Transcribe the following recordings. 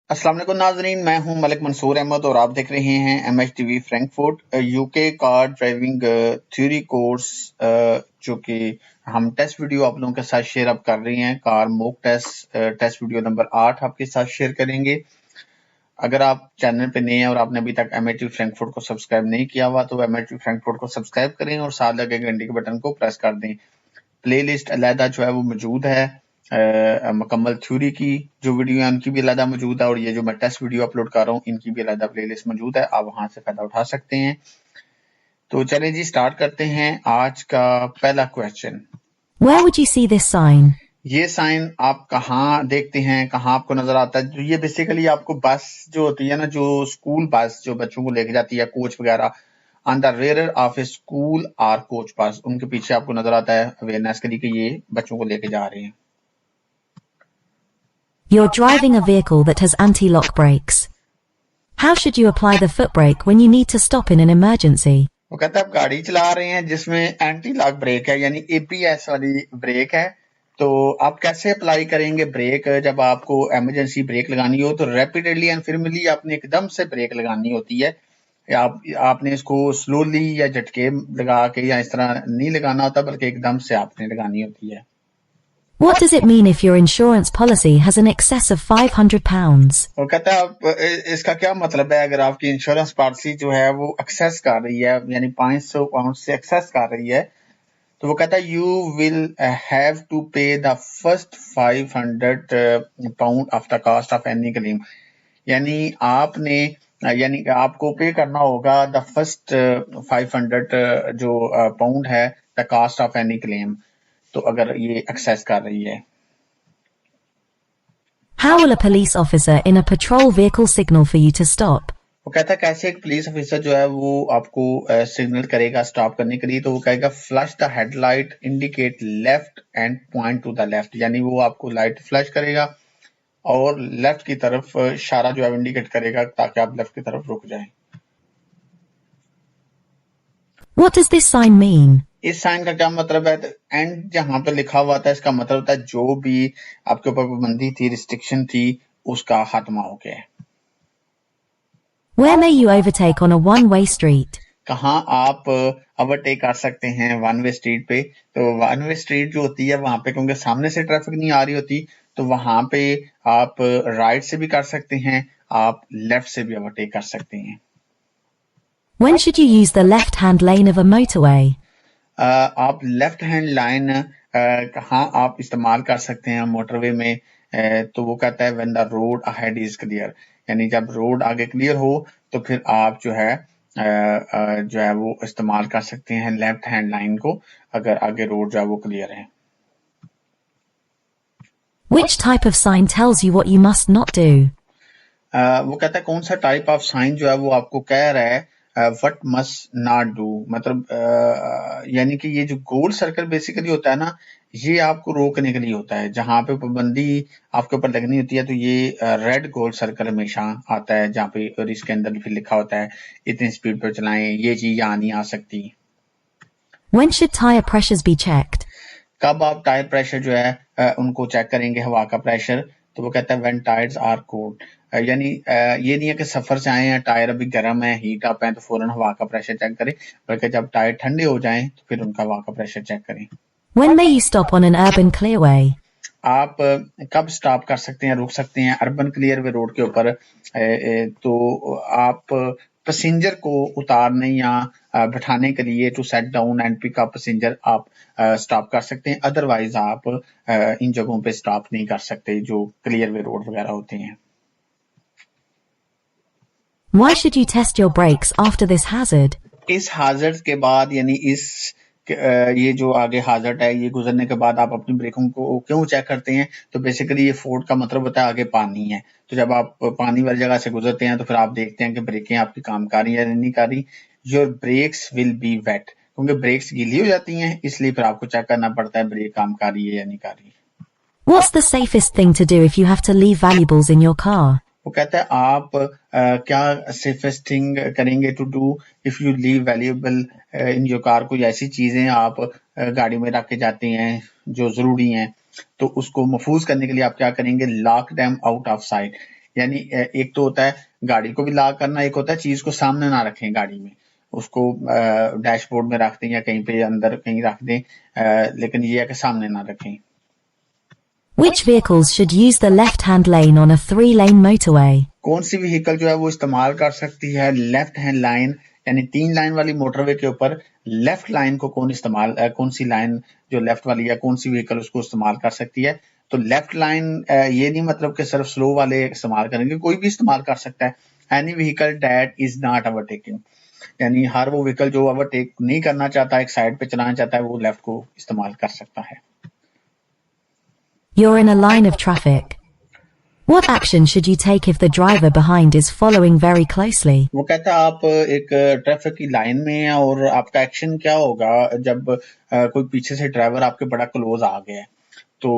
अस्सलाम वालेकुम नाजरीन, मैं हूं मलिक मंसूर अहमद और आप देख रहे हैं mhtv Frankfurt UK car driving theory course जो कि हम टेस्ट वीडियो आप लोगों के साथ शेयर अब कर रहे हैं। Car mock test video number 8 आपके साथ शेयर करेंगे। अगर आप चैनल पे नए हैं और आपने अभी तक mhtv फ्रैंकफर्ट को सब्सक्राइब नहीं किया हुआ तो mhtv फ्रैंकफर्ट को सब्सक्राइब करें और साथ लगे घंटे के बटन को प्रेस कर दें। प्लेलिस्ट अलहदा जो है वो मौजूद है, मुकम्मल थ्योरी की जो वीडियो है उनकी भी अलहदा मौजूद है और ये जो मैं टेस्ट वीडियो अपलोड कर रहा हूँ इनकी भी अलहदा प्लेलिस्ट मौजूद है, आप वहां से फायदा उठा सकते हैं। तो चलें जी, स्टार्ट करते हैं। आज का पहला question, Where would you see this sign? ये साइन आप कहाँ देखते हैं, कहाँ आपको नजर आता है? ये बेसिकली आपको बस जो होती है ना, जो स्कूल बस जो बच्चों को लेके जाती है, कोच वगैरह, on the rear of a school और कोच बस, उनके पीछे आपको नजर आता है अवेयरनेस के लिए कि ये बच्चों को लेके जा रहे हैं। You're driving a vehicle that has anti-lock brakes. How should you apply the foot brake when you need to stop in an emergency? वो कहता है आप गाड़ी चला रहे हैं जिसमें एंटी लॉक ब्रेक है, यानी एपीएस वाली ब्रेक है, तो आप कैसे अप्लाई करेंगे ब्रेक? जब आपको इमरजेंसी ब्रेक लगानी हो तो रैपिडली एंड फिर्मली आपने एकदम से ब्रेक लगानी होती है। आपने इसको स्लोली या झटके लगा के या इस तरह नहीं लगाना होता, बल्कि एकदम से आपने लगानी होती है। What does it mean if your insurance policy has an excess of £500? वो कहता है आप इसका क्या मतलब है अगर आपकी इंश्योरेंस पॉलिसी जो है वो एक्सेस कर रही है, यानी 500 पाउंड से एक्सेस कर रही है, तो वो कहता है यू विल हैव टू पे the first 500 pound of the cost of any claim, यानी आपको पे करना होगा द फर्स्ट 500 जो पाउंड है the cost of any claim, तो अगर ये एक्सेस कर रही है। How will a police officer in a patrol vehicle signal for you to stop? वो कहता है कैसे एक पुलिस ऑफिसर जो है वो आपको सिग्नल करेगा स्टॉप करने के लिए, तो वो कहेगा flash the headlight, indicate left and point two the left, यानी वो आपको लाइट फ्लैश करेगा और लेफ्ट की तरफ इशारा जो है इंडिकेट करेगा ताकि आप लेफ्ट की तरफ रुक जाएं। What does this sign mean? इस साइन का क्या मतलब है? एंड जहां पर लिखा हुआ था इसका मतलब होता है जो भी आपके ऊपर पाबंदी थी, रिस्ट्रिक्शन थी, उसका खात्मा हो गया है। Where may you overtake on a one-way street? कहाँ आप ओवरटेक कर सकते हैं वन वे स्ट्रीट पे? तो वन वे स्ट्रीट जो होती है वहां पे क्योंकि सामने से ट्रैफिक नहीं आ रही होती, तो वहां पे आप राइट से भी कर सकते हैं, आप लेफ्ट से भी ओवरटेक कर सकते हैं। When should you use the left-hand lane of a motorway? आप लेफ्ट हैंड लाइन कहाँ आप इस्तेमाल कर सकते हैं मोटरवे में? तो वो कहता है when the road ahead is clear, यानी जब रोड आगे क्लियर हो तो फिर आप जो है वो इस्तेमाल कर सकते हैं लेफ्ट हैंड लाइन को, अगर आगे रोड जो है वो क्लियर है। Which type of sign tells you what you must not do? वो कहता है कौन सा टाइप ऑफ साइन जो है वो आपको कह रहा है व्हाट मस्ट नॉट डू, मतलब यानी कि ये जो गोल सर्कल बेसिकली होता है ना, ये आपको रोकने के लिए होता है। जहां पे पाबंदी आपके ऊपर लगनी होती है तो ये रेड गोल सर्कल हमेशा आता है, जहाँ पे और इसके अंदर फिर लिखा होता है इतनी स्पीड पर चलाएं, ये चीज यहाँ नहीं आ सकती। When should tire pressures be checked? कब आप टायर प्रेशर जो है उनको चेक करेंगे, हवा का प्रेशर? तो वो कहता है व्हेन टायर्स आर कोल्ड, यानी ये नहीं है कि सफर से आए हैं टायर अभी गर्म है, हीट अप है, तो फौरन हवा का प्रेशर चेक करें, बल्कि जब टायर ठंडे हो जाएं तो फिर उनका हवा का प्रेशर चेक करें। When may you stop on an urban clearway? आप कब स्टॉप कर सकते हैं, रुक सकते हैं अर्बन क्लियर वे रोड के ऊपर? तो आप पैसेंजर को उतारने या बैठाने के लिए to set down and pick up passenger आप स्टॉप कर सकते हैं, अदरवाइज आप इन जगहों पे स्टॉप नहीं कर सकते जो क्लियर वे रोड वगैरह होते हैं। Why should you test your brakes after this hazard? इस हाजर्ड के बाद, यानी ये जो आगे हाजर्ड है ये गुजरने के बाद आप अपनी ब्रेकों को क्यों चेक करते हैं? तो बेसिकली ये फोर्ड का मतलब होता है आगे पानी है, तो जब आप पानी वाली जगह से गुजरते हैं तो फिर आप देखते हैं कि ब्रेकें आपकी काम कर रही है या नहीं कर रही। Your brakes will be wet, क्योंकि ब्रेक्स गीली हो जाती हैं, इसलिए फिर आपको चेक करना पड़ता है ब्रेक काम कर रही है या नहीं कर रही। What's the safest thing to do if you have to leave valuables in your car? वो कहता है आप क्या सेफेस्ट थिंग करेंगे to do if you leave valuable in your car, कोई ऐसी चीजें आप गाड़ी में रख के जाते हैं जो जरूरी हैं, तो उसको महफूज करने के लिए आप क्या करेंगे? Lock them out of site, यानी एक तो होता है गाड़ी को भी लॉक करना, एक होता है चीज को सामने ना रखें गाड़ी में, उसको डैशबोर्ड में रख दें या कहीं पे अंदर कहीं रख दें, लेकिन ये है कि सामने ना रखें। Which vehicles should use the left-hand lane on a 3-lane motorway? कौन सी व्हीकल जो है वो इस्तेमाल कर सकती है लेफ्ट हैंड लाइन, यानी 3 लाइन वाली मोटरवे के ऊपर लेफ्ट लाइन को कौन सी लाइन जो लेफ्ट वाली है, कौन सी व्हीकल उसको इस्तेमाल कर सकती है? तो लेफ्ट लाइन ये नहीं मतलब कि सिर्फ स्लो वाले इस्तेमाल करेंगे, कोई भी इस्तेमाल कर सकता है। Any vehicle that is not overtaking, यानी हर वो व्हीकल जो ओवरटेक नहीं करना चाहता, एक साइड पे चलाना चाहता है, वो लेफ्ट को इस्तेमाल कर सकता है। You're in a line of traffic. What action should you take if the driver behind is following very closely? वो कहता है आप एक ट्रैफिक की लाइन में हैं और आपका एक्शन क्या होगा जब कोई पीछे से ड्राइवर आपके बड़ा क्लोज आ गया है। तो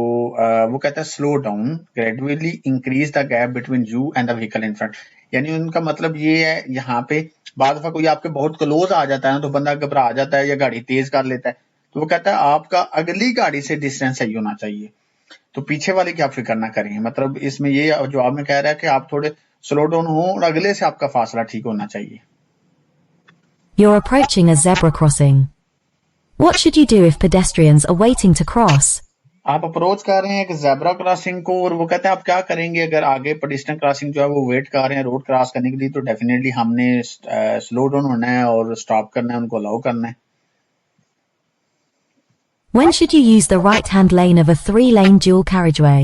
वो कहता है slow down, gradually increase the gap between you and the vehicle in front, यानी उनका मतलब ये है यहाँ पे बाद दफा कोई आपके बहुत क्लोज आ जाता है ना तो बंदा घबरा जाता है या गाड़ी तेज कर लेता है। तो वो कहता है आपका अगली गाड़ी से डिस्टेंस सही होना चाहिए, तो पीछे वाले की आप फिक्र ना करें। मतलब इसमें ये जवाब में कह रहा है कि आप थोड़े स्लो डाउन हो और अगले से आपका फासला ठीक होना चाहिए। You're approaching a zebra crossing. What should you do if pedestrians are waiting to cross? आप अप्रोच कर रहे हैं एक ज़ेब्रा क्रॉसिंग को और वो कहते हैं आप क्या करेंगे अगर आगे पेडेस्ट्रियन क्रॉसिंग जो है वो वेट कर रहे हैं रोड क्रॉस करने के लिए, तो डेफिनेटली हमने स्लो डाउन होना है और स्टॉप करना है, उनको अलाउ करना है। When should you use the right-hand lane of a 3-lane dual carriageway?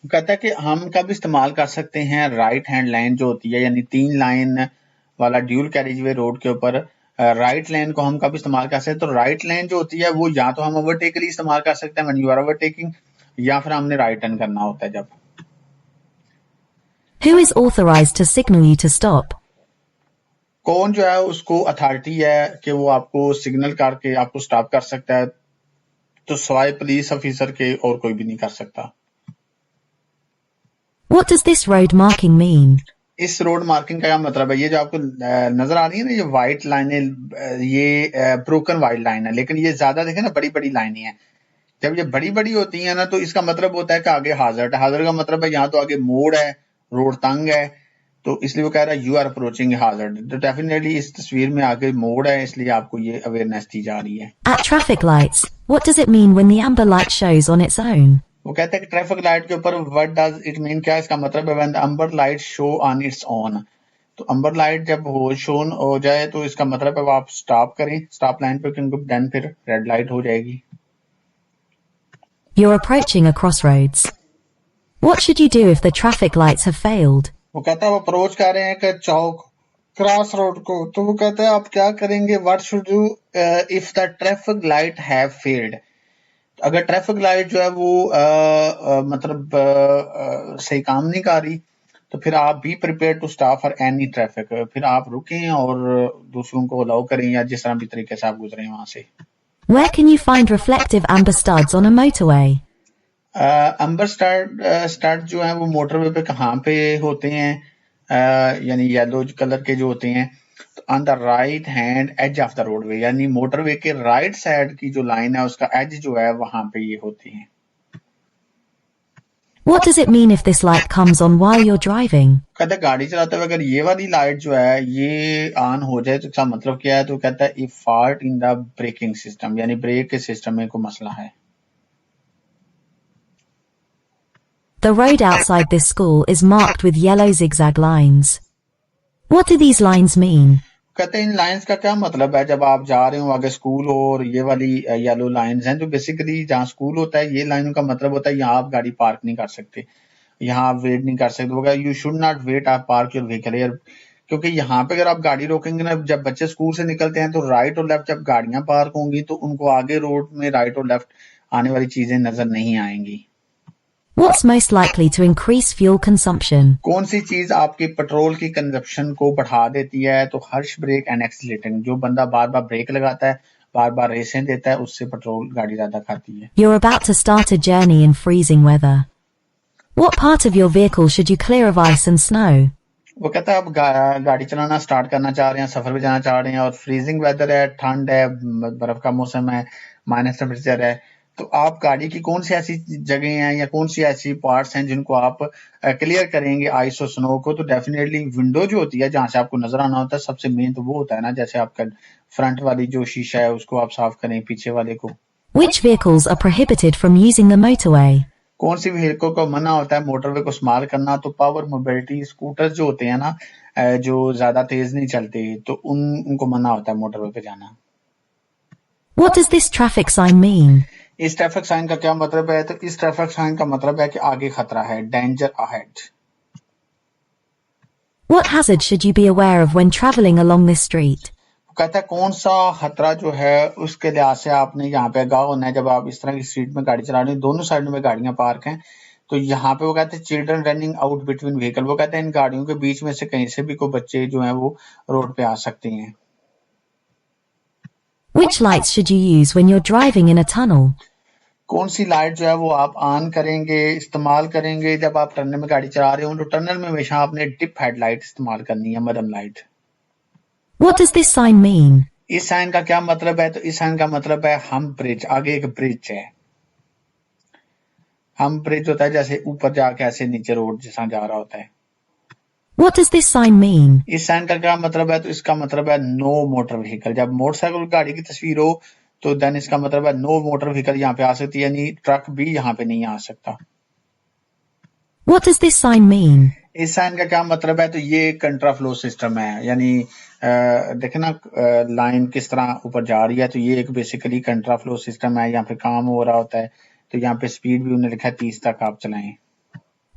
वो कहता है कि हम कब इस्तेमाल कर सकते हैं राइट हैंड लाइन जो होती है, यानी 3 लाइन वाला ड्यूल कैरिजवे रोड के ऊपर राइट लाइन को हम कब इस्तेमाल कर सकते हैं? तो राइट लाइन जो होती है वो या तो हम ओवरटेक के लिए इस्तेमाल कर सकते हैं व्हेन यू आर ओवरटेकिंग, या फिर हमने राइट टर्न करना होता है जब। Who is authorized to signal you to stop? कौन जो है उसको अथॉरिटी है कि वो आपको सिग्नल करके आपको स्टॉप कर सकता है? तो सवाए पुलिस ऑफिसर के और कोई भी नहीं कर सकता। What does this road marking mean? इस रोड मार्किंग का क्या मतलब है? ये जो आपको नजर आ रही है ना ये व्हाइट लाइनें, ये ब्रोकन व्हाइट लाइन है, लेकिन ये ज्यादा देखें ना बड़ी बड़ी लाइनें हैं। जब ये बड़ी बड़ी होती है ना तो इसका मतलब होता है कि आगे हाजर्ड है। हाजर्ड का मतलब है यहाँ तो आगे मोड़ है, रोड तंग है, तो इसलिए वो कह रहा है यू आर अप्रोचिंग हाजर्ड। तो डेफिनेटली इस तस्वीर में आगे मोड़ है, इसलिए आपको ये अवेयरनेस दी जा रही है। At traffic lights, what does it mean when the amber light shows on its own? वो कहते हैं कि ट्रैफिक लाइट के ऊपर व्हाट डज इट मीन, क्या इसका मतलब है? When the amber light show on its own, तो अम्बर लाइट जब हो शोन हो जाए तो इसका मतलब है आप स्टॉप करें स्टॉप लाइन पे, क्योंकि देन फिर रेड लाइट हो जाएगी। You're approaching a crossroads. What should you do if the traffic lights have failed? वो कहता है वो अप्रोच कर रहे हैं कि चौक क्रॉस रोड को, तो वो कहते हैं आप क्या करेंगे? What should you if the traffic light have failed, अगर ट्रैफिक लाइट जो है वो मतलब सही काम नहीं कर रही तो फिर आप be prepare to stop for any traffic, फिर आप रुकें और दूसरों को अलाउ करें या जिस तरह भी तरीके से आप गुजरें वहां से। Where can you find reflective amber studs on a motorway? Amber start जो है वो मोटरवे पे कहाँ पे होते हैं? यानी येलो कलर के जो होते हैं, तो on the right hand edge of the roadway, यानी मोटरवे के राइट साइड की जो लाइन है उसका एज जो है वहां पे ये होती है। What does it mean if this light comes on while you're driving? कहता है गाड़ी चलाते हुए अगर ये वाली लाइट जो है ये ऑन हो जाए तो इसका मतलब क्या है? तो कहता है if fault in the braking system, यानी ब्रेक के सिस्टम में कोई मसला है। The road outside this school is marked with yellow zigzag lines. What do these lines mean? कहते हैं इन लाइंस का क्या मतलब है? जब आप जा रहे हो आगे स्कूल हो और ये वाली येलो लाइंस हैं, जो बेसिकली जहाँ स्कूल होता है, ये लाइनों का मतलब होता है यहाँ आप गाड़ी पार्क नहीं कर सकते, यहाँ आप वेट नहीं कर सकते। होगा यू शुड नॉट वेट आप पार्क योर व्हीकल हियर, क्योंकि यहाँ पे अगर आप गाड़ी रोकेंगे ना, जब बच्चे स्कूल से निकलते हैं तो राइट और लेफ्ट जब गाड़ियां पार्क होंगी तो उनको आगे रोड में राइट और लेफ्ट आने वाली चीजें नजर नहीं आएंगी। What's most likely to increase fuel consumption? कौन सी चीज आपके पेट्रोल की कंजप्शन को बढ़ा देती है? तो हर्श ब्रेक एंड एक्सीलरेटिंग, जो बंदा बार बार ब्रेक लगाता है, बार बार रेसें देता है, उससे पेट्रोल गाड़ी ज्यादा खाती है। You're about to start a journey in freezing weather. What part of your vehicle should you clear of ice and snow? वो कहता है आप गाड़ी चलाना स्टार्ट करना चाह रहे हैं, सफर पे जाना चाह रहे हैं और फ्रीजिंग वेदर है, ठंड है, बर्फ का मौसम है, माइनस टेम्परेचर है, तो आप गाड़ी की कौन सी ऐसी जगह हैं या कौन सी ऐसी पार्ट्स हैं जिनको आप क्लियर करेंगे आइस और स्नो को? तो डेफिनेटली विंडो जो होती है जहां से आपको नजर आना होता है, सबसे मेन तो वो होता है ना, जैसे आपका फ्रंट वाली जो शीशा है उसको आप साफ करें, पीछे वाले को। Which vehicles are prohibited from using the motorway? कौन सी व्हीकल को मना होता है मोटरवे को इस्तेमाल करना? तो पावर मोबिलिटी स्कूटर जो होते हैं ना, जो ज्यादा तेज नहीं चलते, तो उनको मना होता है मोटरवे पे जाना। What does this traffic sign mean? इस ट्रैफिक साइन का क्या मतलब है? तो इस ट्रैफिक साइन का मतलब है कि आगे खतरा है, danger ahead. What hazard should you be aware of when traveling along this street? कहता है कौन सा खतरा जो है उसके लिहाज से आपने यहाँ पे आगाह होना है जब आप इस तरह की स्ट्रीट में गाड़ी चला रहे हैं, दोनों साइड में गाड़ियां पार्क हैं। तो यहाँ पे वो कहते हैं children running out between vehicle, वो कहते हैं इन गाड़ियों के बीच में से कहीं से भी कोई बच्चे जो हैं वो रोड पे आ सकते हैं। Which lights should you use when you're driving in a tunnel? कौन सी लाइट जो है वो आप ऑन करेंगे, इस्तेमाल करेंगे जब आप टनल में गाड़ी चला रहे हो? तो टनल में हमेशा आपने डिप हेडलाइट इस्तेमाल करनी है, मध्यम light. What does this sign mean? इस साइन का क्या मतलब है? तो इस साइन का मतलब है हम ब्रिज, आगे एक ब्रिज है। हम ब्रिज होता है जैसे ऊपर जाके ऐसे नीचे रोड जैसा जा रहा होता है। What does this sign mean? इस साइन का क्या मतलब है? तो इसका मतलब है नो मोटर व्हीकल। जब मोटरसाइकिल गाड़ी की तस्वीर हो तो देन इसका मतलब है नो मोटर व्हीकल यहाँ पे आ सकती है, यानी ट्रक भी यहाँ पे नहीं आ सकता। What does this sign mean? इस साइन का क्या मतलब है? तो ये कंट्रा फ्लो सिस्टम है, यानी देखे ना लाइन किस तरह ऊपर जा रही है, तो ये एक बेसिकली कंट्रा फ्लो सिस्टम है। यहाँ पे काम हो रहा होता है, तो यहाँ पे स्पीड भी उन्होंने लिखा है 30 तक आप चलाएं।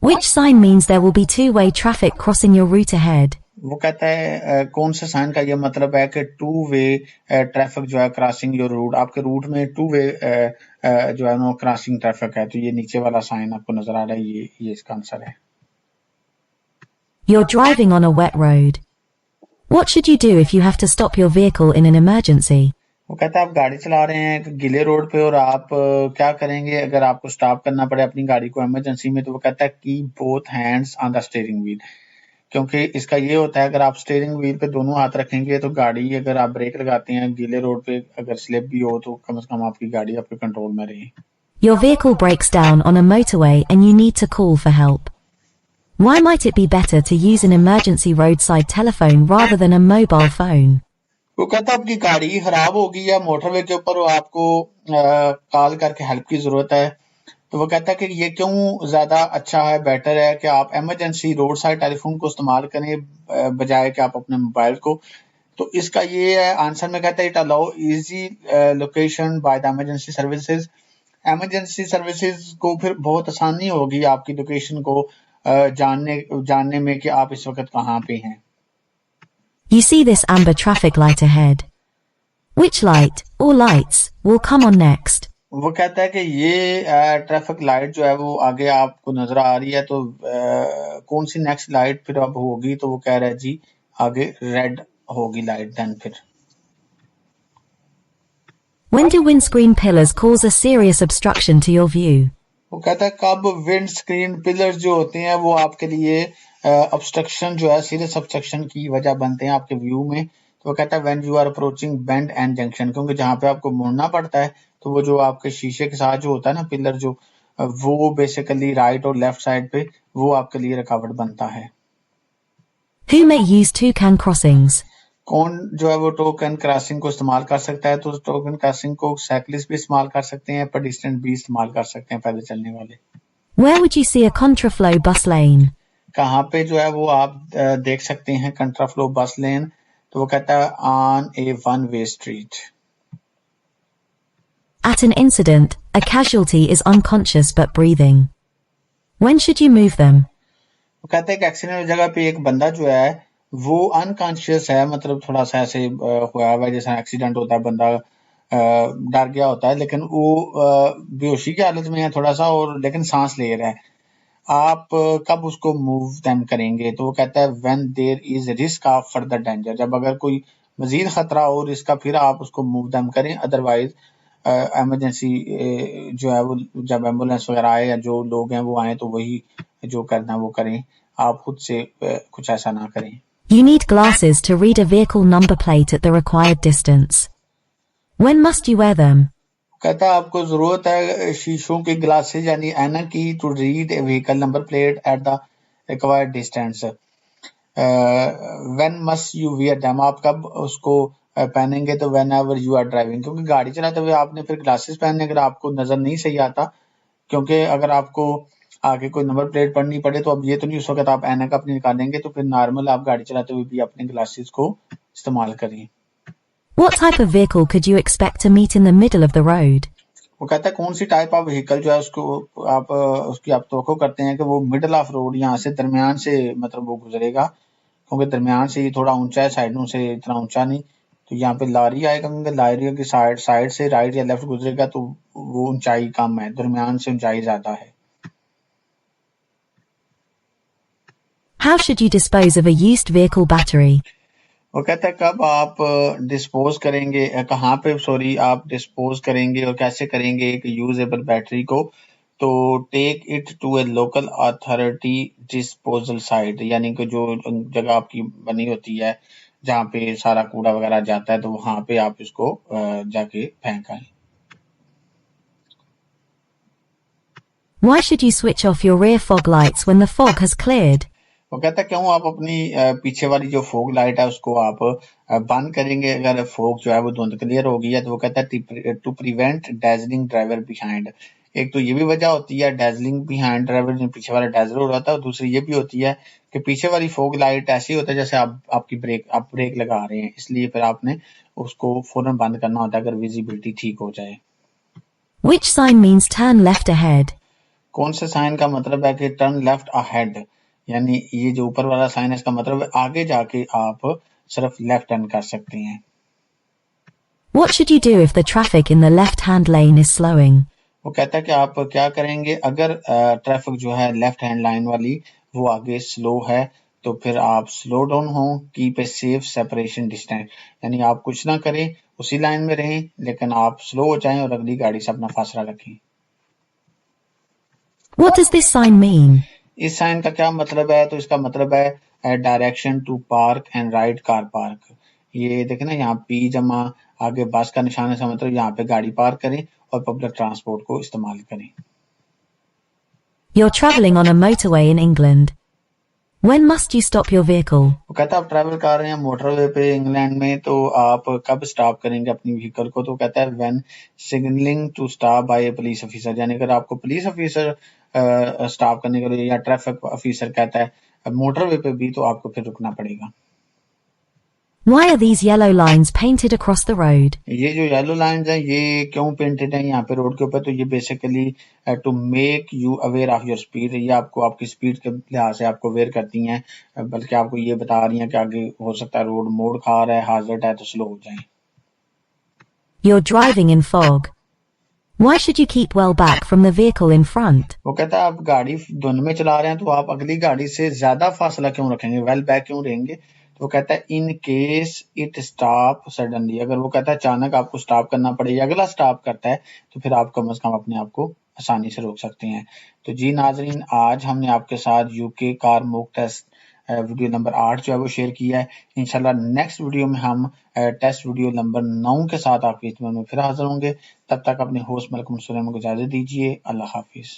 Which sign means there will be two-way traffic crossing your route ahead? वो कहता है कौन से साइन का ये मतलब है कि टू वे ट्रैफिक जो है क्रॉसिंग योर रूट, आपके रूट में टू वे जो है नो क्रॉसिंग ट्रैफिक है। तो ये नीचे वाला साइन आपको नजर आ रहा है, ये इसका आंसर है। You're driving on a wet road. What should you do if you have to stop your vehicle in an emergency? वो कहता है आप गाड़ी चला रहे हैं गीले रोड पे और आप क्या करेंगे अगर आपको स्टॉप करना पड़े अपनी गाड़ी को इमरजेंसी में? तो वो कहता है keep both hands on the steering wheel, क्योंकि इसका ये होता है अगर आप स्टीयरिंग व्हील पे दोनों हाथ रखेंगे तो गाड़ी, अगर आप ब्रेक लगाते हैं गीले रोड पे, अगर स्लिप भी हो तो कम से कम आपकी गाड़ी आपके कंट्रोल में रहे। Your vehicle breaks down on a motorway and you need to call for help. Why might it be better to use an emergency roadside telephone rather than a mobile phone? वो कहता है आपकी गाड़ी खराब होगी या मोटरवे के ऊपर आपको कॉल करके हेल्प की जरूरत है, तो वो कहता है कि ये क्यों ज्यादा अच्छा है, बेटर है कि आप इमरजेंसी रोड साइड टेलीफोन को इस्तेमाल करें बजाय कि आप अपने मोबाइल को। तो इसका ये है आंसर में कहता है it allow easy location by the emergency services. Emergency services को फिर बहुत आसानी होगी आपकी लोकेशन को जानने में कि आप इस वक्त कहाँ पे हैं। You see this amber traffic light ahead. Which light or lights will come on next? वो कहता है कि ये ट्रैफिक लाइट जो है वो आगे आपको नजर आ रही है, तो कौन सी नेक्स्ट लाइट फिर अब होगी? तो वो कह रहा है जी आगे रेड होगी लाइट देन फिर। When do windscreen pillars cause a serious obstruction to your view? वो कहता है कब विंड स्क्रीन पिलर्स जो होते हैं वो आपके लिए ऑब्स्ट्रक्शन जो है, सीरियस ऑब्स्ट्रक्शन की वजह बनते हैं आपके व्यू में? तो वो कहता है when you are approaching bend and junction, क्योंकि जहां पे आपको मुड़ना पड़ता है तो वो जो आपके शीशे के साथ जो होता है ना पिलर, जो वो बेसिकली राइट और लेफ्ट साइड पे वो आपके लिए रुकावट बनता है। Who may use toucan crossings? कौन जो है वो टोकन क्रॉसिंग को इस्तेमाल कर सकता है? तो टोकन क्रॉसिंग को साइकिलिस्ट भी इस्तेमाल कर सकते हैं, पेडेस्ट्रियन भी इस्तेमाल कर सकते हैं, पैदल चलने वाले। Where would you see a contraflow bus lane? कहाँ पे जो है वो आप देख सकते हैं कंट्राफ्लो बस लेन? तो वो कहता है on A one way street. At an incident, a casualty is unconscious but breathing. When should you move them? वो कहते हैं कि एक्सीडेंट जगह पे एक बंदा जो है वो अनकॉन्शियस है, मतलब थोड़ा सा ऐसे हुआ हुआ है जैसा एक्सीडेंट होता है, बंदा डर गया होता है लेकिन वो बेहोशी की हालत में है थोड़ा सा, और लेकिन सांस ले रहा है। आप कब उसको मूव देम करेंगे? तो वो कहता है when there is risk of further danger, जब अगर कोई मजीद खतरा हो रिस्क का फिर आप उसको मूव देम करें। अदरवाइज इमरजेंसी जो है वो जब एम्बुलेंस वगैरह आए या जो लोग हैं वो आए तो वही जो करना वो करें, आप खुद से कुछ ऐसा ना करें। You need glasses to read a vehicle number plate at the required distance. When must you wear them? कहता है आपको जरूरत है शीशों के ग्लासेस यानी ऐनक की to read a vehicle number plate at the required distance. When must you wear them, आप कब उसको पहनेंगे, तो whenever you are driving, क्योंकि गाड़ी चलाते हुए आपने फिर ग्लासेस पहनने अगर आपको नजर नहीं सही आता, क्योंकि अगर आपको आगे कोई नंबर प्लेट पढ़नी पड़े तो अब ये तो नहीं उस वक्त आप ऐनक अपनी निकालेंगे, तो फिर नॉर्मल आप गाड़ी चलाते हुए भी अपने ग्लासेस को इस्तेमाल करिए। What type of vehicle could you expect to meet in the middle of the road? वो कहता है कौन सी टाइप ऑफ व्हीकल जो है उसको आप उसकी आप तवक्को करते हैं कि वो मिडल ऑफ रोड, यहाँ से दरमियान से मतलब वो गुजरेगा, क्योंकि दरमियान से ये थोड़ा ऊंचा है, साइडों से इतना ऊंचा नहीं, तो यहाँ पे लारी आएगा, क्योंकि लारी की साइड से राइट या लेफ्ट गुजरेगा तो वो ऊंचाई कम है, दरमियान से ऊंचाई ज्यादा है। How should you dispose of a used vehicle battery? वो कहता है कब आप डिस्पोज करेंगे, कहाँ पे सॉरी आप डिस्पोज करेंगे और कैसे करेंगे एक यूजेबल बैटरी को, तो take it to a local authority disposal site, यानी कि जो जगह आपकी बनी होती है जहाँ पे सारा कूड़ा वगैरह जाता है, तो वहां पे आप इसको जाके फेंक आए। Why should you switch off your rear fog lights when the fog has cleared? वो कहता है क्यों आप अपनी पीछे वाली जो फोग लाइट है उसको आप बंद करेंगे अगर फोग जो है वो धुंध क्लियर हो गई है, तो वो कहता है to prevent dazzling driver behind. एक तो ये भी वजह होती है डैजलिंग बिहाइंड ड्राइवर, जो पीछे वाला डैजल हो रहा था, और दूसरी ये भी होती है कि पीछे वाली फोग लाइट ऐसी होता है जैसे आपकी आप ब्रेक लगा रहे हैं, इसलिए फिर आपने उसको फौरन बंद करना होता है अगर विजिबिलिटी ठीक हो जाए। Which sign means turn left ahead? कौन से साइन का मतलब है कि टर्न लेफ्ट अहेड, यानी ये जो ऊपर वाला साइन है इसका मतलब है आगे जाके आप सिर्फ लेफ्ट टर्न कर सकते हैं। What should you do if the traffic in the left-hand lane is slowing? वो कहता है कि आप क्या करेंगे अगर ट्रैफिक जो है लेफ्ट हैंड लाइन वाली वो आगे स्लो है, तो फिर आप स्लो डाउन हो, keep a safe separation distance, यानी आप कुछ ना करें, उसी लाइन में रहें, लेकिन आप स्लो हो जाएं और अगली गाड़ी से अपना फासला रखें। What does this sign mean? इस साइन का क्या मतलब है, तो इसका मतलब है direction to park and ride car park. ये देखें ना, यहाँ पी जमा आगे बस का निशान है, इसका मतलब यहाँ पे गाड़ी पार्क करें और पब्लिक ट्रांसपोर्ट को इस्तेमाल करें। You're traveling on a motorway in England. When must you stop your vehicle? वो कहता है आप ट्रैवल कर रहे हैं मोटरवे पे इंग्लैंड में, तो आप कब स्टॉप करेंगे अपनी व्हीकल को, तो कहता है when signalling to stop by a police officer, यानी अगर आपको पुलिस ऑफिसर स्टॉप करने के लिए या ट्रैफिक ऑफिसर कहता है मोटरवे पे भी, तो आपको फिर रुकना पड़ेगा। Why are these yellow lines painted across the road? ये जो येलो लाइंस हैं ये क्यों पेंटेड हैं यहाँ पे रोड के ऊपर, तो ये basically to make you aware of your speed, ये आपको आपकी स्पीड के लिहाज से आपको अवेयर करती हैं, बल्कि आपको ये बता रही हैं कि आगे हो सकता है रोड मोड़ खा रहा है, हाजर्ड है, तो स्लो हो जाएं। You're driving in fog. Why should you keep well back from the vehicle in front? वो कहता है आप गाड़ी धुंध में चला रहे हैं तो आप अगली गाड़ी से ज्यादा फासला क्यों रखेंगे, वेल बैक क्यों रहेंगे, तो वो कहता है in case it stop suddenly, अगर वो कहता है अचानक आपको स्टॉप करना पड़े या अगला स्टॉप करता है, तो फिर आप कम से कम अपने आप को आसानी से रोक सकते हैं। तो जी नाजरीन, आज हमने आपके साथ UK car mock test video number 8 जो है वो शेयर किया है। इंशाल्लाह नेक्स्ट वीडियो में हम टेस्ट वीडियो नंबर 9 के साथ आपकी खिदमत में फिर हाजिर होंगे। तब तक अपने होस्ट मलक मंसूर को इजाजत दीजिए। अल्लाह हाफिज।